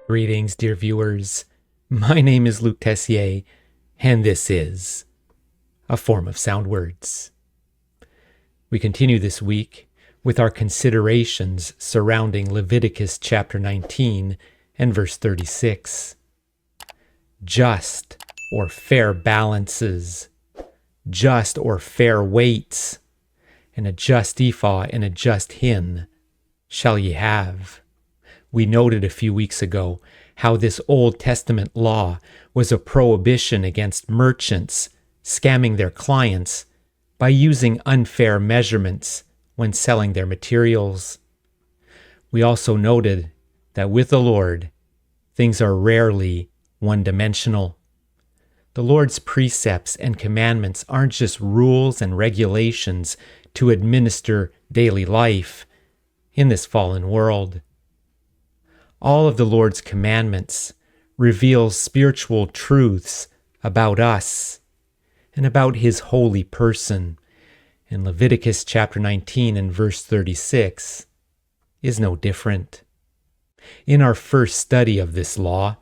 Greetings, dear viewers. My name is Luc Tessier, and this is A Form of Sound Words. We continue this week with our considerations surrounding Leviticus chapter 19 and verse 36. Just or fair balances, just or fair weights, and a just ephah and a just hin shall ye have. We noted a few weeks ago how this Old Testament law was a prohibition against merchants scamming their clients by using unfair measurements when selling their materials. We also noted that with the Lord, things are rarely one-dimensional. The Lord's precepts and commandments aren't just rules and regulations to administer daily life in this fallen world. All of the Lord's commandments reveal spiritual truths about us and about His holy person. And Leviticus chapter 19 and verse 36 is no different. In our first study of this law,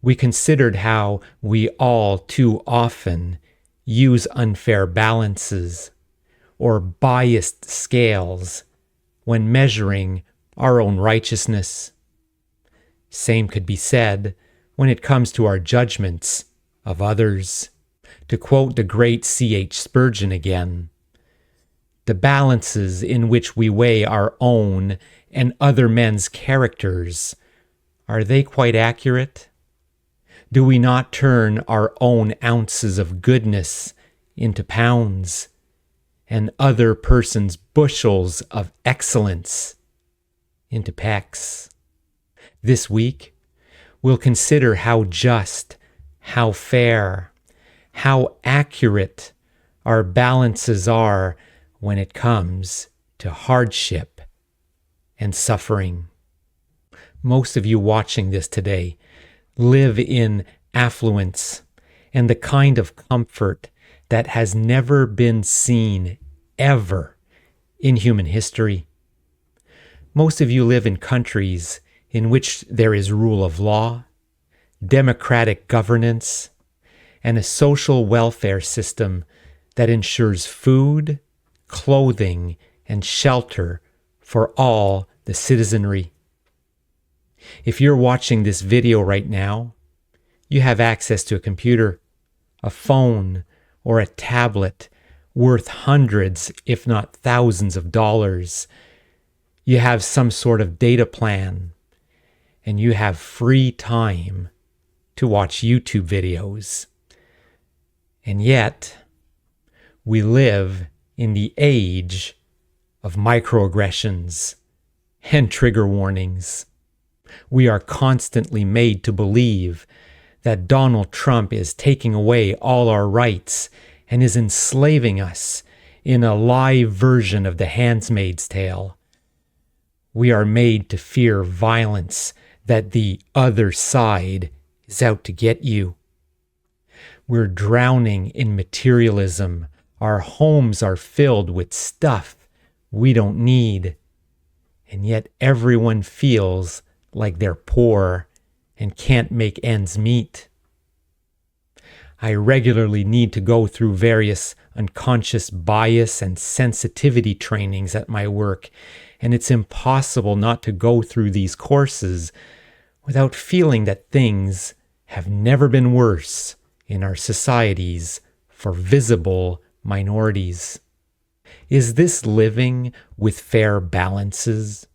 we considered how we all too often use unfair balances or biased scales when measuring our own righteousness. Same could be said when it comes to our judgments of others. To quote the great C.H. Spurgeon again, the balances in which we weigh our own and other men's characters, are they quite accurate? Do we not turn our own ounces of goodness into pounds, and other persons' bushels of excellence into pecks? This week, we'll consider how just, how fair, how accurate our balances are when it comes to hardship and suffering. Most of you watching this today live in affluence and the kind of comfort that has never been seen ever in human history. Most of you live in countries in which there is rule of law, democratic governance, and a social welfare system that ensures food, clothing, and shelter for all the citizenry. If you're watching this video right now, you have access to a computer, a phone, or a tablet worth hundreds, if not thousands of dollars. You have some sort of data plan, and you have free time to watch YouTube videos. And yet, we live in the age of microaggressions and trigger warnings. We are constantly made to believe that Donald Trump is taking away all our rights and is enslaving us in a live version of The Handmaid's Tale. We are made to fear violence, that the other side is out to get you. We're drowning in materialism. Our homes are filled with stuff we don't need. And yet everyone feels like they're poor and can't make ends meet. I regularly need to go through various unconscious bias and sensitivity trainings at my work, and it's impossible not to go through these courses without feeling that things have never been worse in our societies for visible minorities. Is this living with fair balances?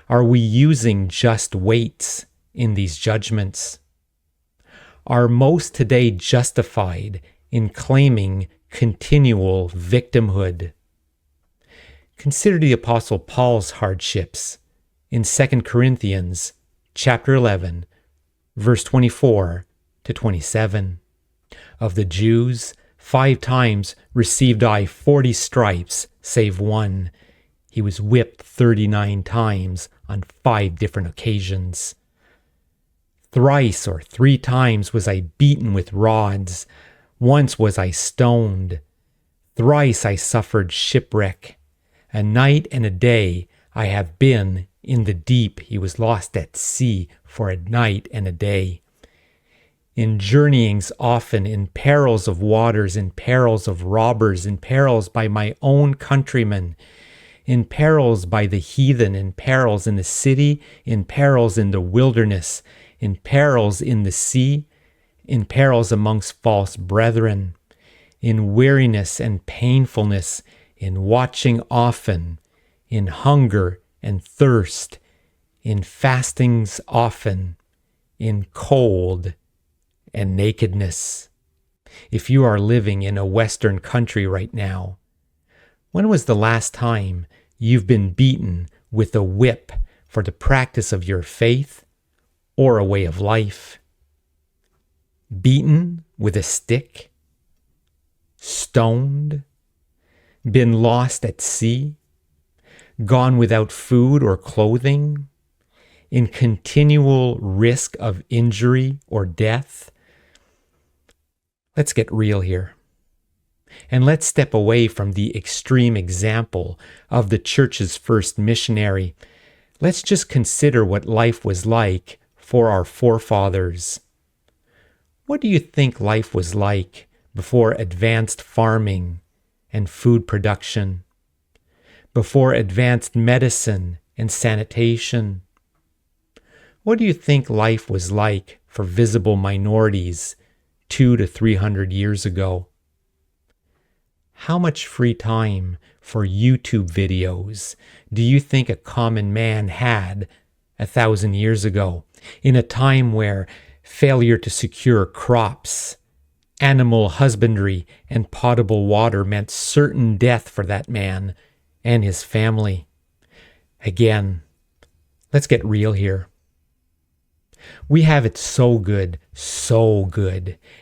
Are we using just weights in these judgments? Are most today justified in claiming continual victimhood? Consider the Apostle Paul's hardships in 2 Corinthians chapter 11, verse 24 to 27. Of the Jews, 5 times received I 40 stripes, save one. He was whipped 39 times on 5 different occasions. Thrice or 3 times was I beaten with rods. Once was I stoned. Thrice I suffered shipwreck. A night and a day I have been in the deep. He was lost at sea for a night and a day. In journeyings often, in perils of waters, in perils of robbers, in perils by my own countrymen, in perils by the heathen, in perils in the city, in perils in the wilderness, in perils in the sea, in perils amongst false brethren, in weariness and painfulness, in watching often, in hunger and thirst, in fastings often, in cold and nakedness. If you are living in a Western country right now, when was the last time you've been beaten with a whip for the practice of your faith or a way of life? Beaten with a stick? Stoned? Been lost at sea? Gone without food or clothing? In continual risk of injury or death? Let's get real here. And let's step away from the extreme example of the church's first missionary. Let's just consider what life was like for our forefathers. What do you think life was like before advanced farming and food production? Before advanced medicine and sanitation? What do you think life was like for visible minorities 200 to 300 years ago? How much free time for YouTube videos do you think a common man had 1,000 years ago, in a time where failure to secure crops, animal husbandry, and potable water meant certain death for that man and his family? Again, let's get real here. We have it so good,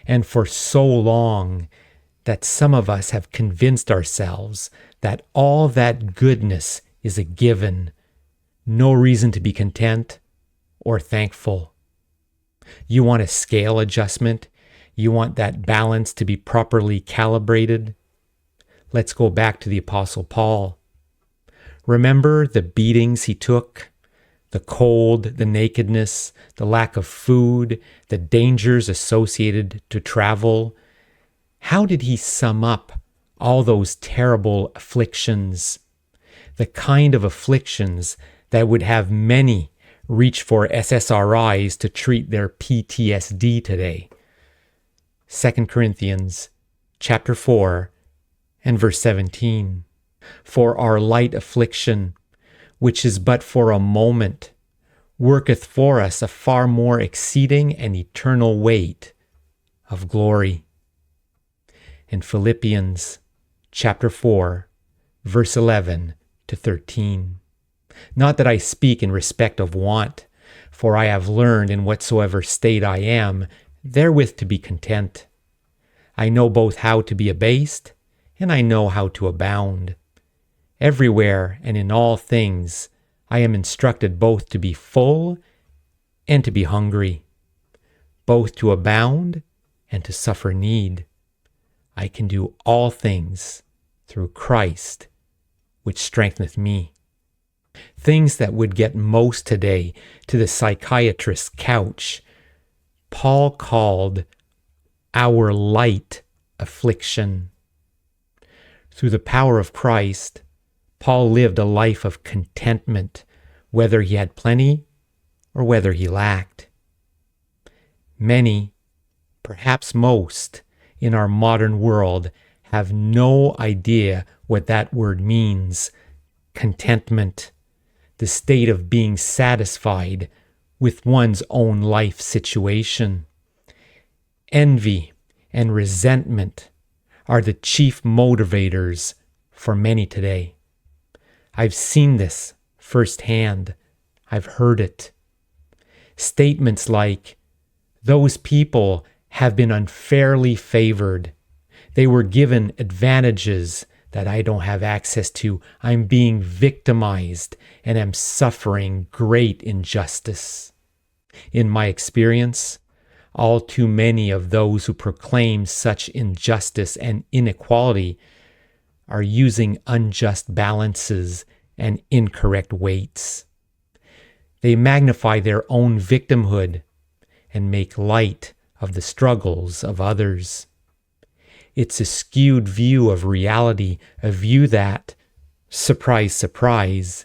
and for so long, that some of us have convinced ourselves that all that goodness is a given, no reason to be content or thankful. You want a scale adjustment? You want that balance to be properly calibrated? Let's go back to the Apostle Paul. Remember the beatings he took? The cold, the nakedness, the lack of food, the dangers associated to travel. How did he sum up all those terrible afflictions? The kind of afflictions that would have many reach for SSRIs to treat their PTSD today. 2 Corinthians chapter 4 and verse 17. For our light affliction, which is but for a moment, worketh for us a far more exceeding and eternal weight of glory. In Philippians chapter 4, verse 11 to 13. Not that I speak in respect of want, for I have learned in whatsoever state I am, therewith to be content. I know both how to be abased, and I know how to abound. Everywhere and in all things I am instructed both to be full and to be hungry, both to abound and to suffer need. I can do all things through Christ, which strengtheneth me. Things that would get most today to the psychiatrist's couch, Paul called our light affliction. Through the power of Christ, Paul lived a life of contentment, whether he had plenty or whether he lacked. Many, perhaps most, in our modern world have no idea what that word means. Contentment, the state of being satisfied with one's own life situation. Envy and resentment are the chief motivators for many today. I've seen this firsthand. I've heard it. Statements like, those people have been unfairly favored. They were given advantages that I don't have access to. I'm being victimized and am suffering great injustice. In my experience, all too many of those who proclaim such injustice and inequality are using unjust balances and incorrect weights. They magnify their own victimhood and make light of the struggles of others. It's a skewed view of reality, a view that, surprise, surprise,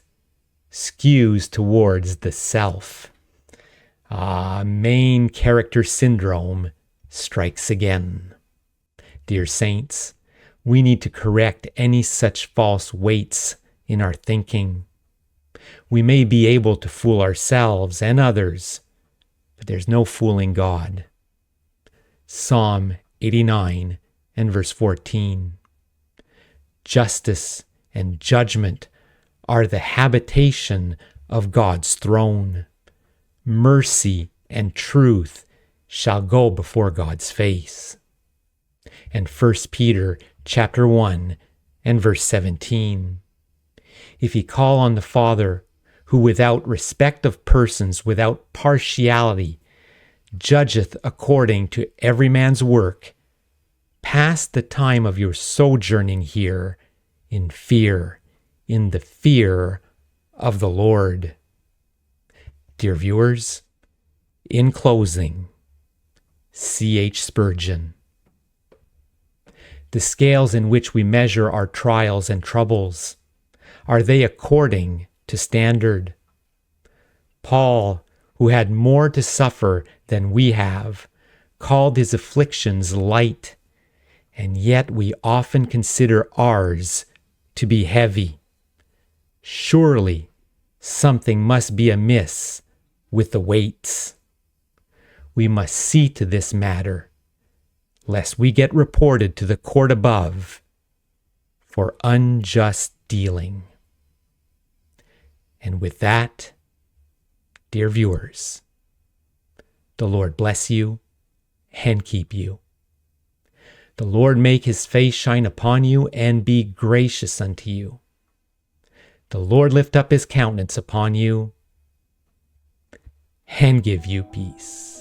skews towards the self. Main character syndrome strikes again. Dear saints, we need to correct any such false weights in our thinking. We may be able to fool ourselves and others, but there's no fooling God. Psalm 89 and verse 14. Justice and judgment are the habitation of God's throne. Mercy and truth shall go before God's face. And 1 Peter chapter 1 and verse 17. If ye call on the Father, who without respect of persons, without partiality, judgeth according to every man's work, pass the time of your sojourning here in fear, in the fear of the Lord. Dear viewers, in closing, C.H. Spurgeon. The scales in which we measure our trials and troubles, are they according to standard? Paul, who had more to suffer than we have, called his afflictions light, and yet we often consider ours to be heavy. Surely something must be amiss with the weights. We must see to this matter, lest we get reported to the court above for unjust dealing. And with that, dear viewers, the Lord bless you and keep you. The Lord make his face shine upon you and be gracious unto you. The Lord lift up his countenance upon you and give you peace.